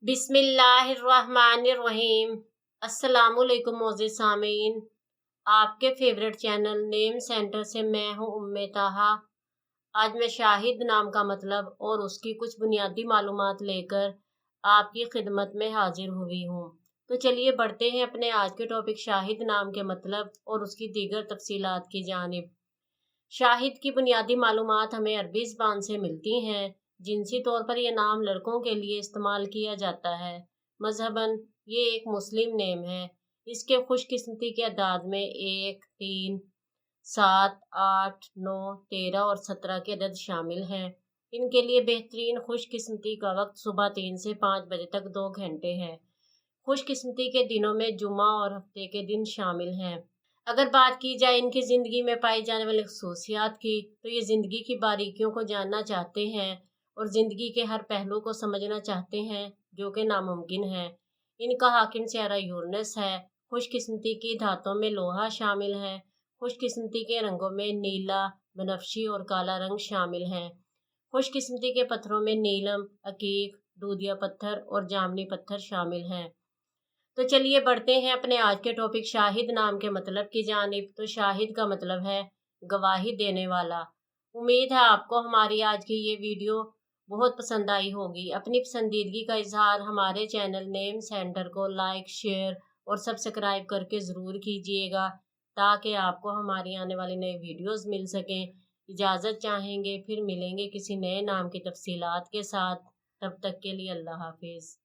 बिस्मिल्लाहिर्रहमानिर्रहीम। अस्सलामुअलैकुम मोअज़्ज़िज़ सामीन, आपके फेवरेट चैनल नेम सेंटर से मैं हूँ उम्मे ताहा। आज मैं शाहिद नाम का मतलब और उसकी कुछ बुनियादी मालूमात लेकर आपकी खिदमत में हाजिर हुई हूँ। तो चलिए बढ़ते हैं अपने आज के टॉपिक शाहिद नाम के मतलब और उसकी दीगर तफसीलात की जानिब। शाहिद की बुनियादी मालूमात हमें अरबी ज़बान से मिलती हैं। जिनसी तौर पर यह नाम लड़कों के लिए इस्तेमाल किया जाता है। मजहबन ये एक मुस्लिम नेम है। इसके खुशकिस्मती के अदाद में 1, 3, 7, 8, 9, 13 और 17 के अदद शामिल हैं। इनके लिए बेहतरीन खुशकिस्मती का वक्त सुबह 3 से 5 बजे तक 2 घंटे है। खुशकिस्मती के दिनों में जुमा और हफ्ते के दिन शामिल हैं। अगर बात की जाए इनकी ज़िंदगी में पाई जाने वाली खसूसियात की, तो ये ज़िंदगी की बारीकियों को जानना चाहते हैं और ज़िंदगी के हर पहलू को समझना चाहते हैं, जो कि नामुमकिन है। इनका हाकिम सियारा यूरेनस है। खुशकिस्मती की धातों में लोहा शामिल है। खुशकिस्मती के रंगों में नीला, बनफशी और काला रंग शामिल हैं। खुशकिस्मती के पत्थरों में नीलम, अकीक, दूधिया पत्थर और जामनी पत्थर शामिल हैं। तो चलिए बढ़ते हैं अपने आज के टॉपिक शाहिद नाम के मतलब की जानिब। तो शाहिद का मतलब है गवाही देने वाला। उम्मीद है आपको हमारी आज की ये वीडियो बहुत पसंद आई होगी। अपनी पसंदीदगी का इजहार हमारे चैनल नेम सेंटर को लाइक, शेयर और सब्सक्राइब करके ज़रूर कीजिएगा, ताकि आपको हमारी आने वाली नई वीडियोस मिल सकें। इजाज़त चाहेंगे, फिर मिलेंगे किसी नए नाम की तफसीलात के साथ। तब तक के लिए अल्लाह हाफिज़।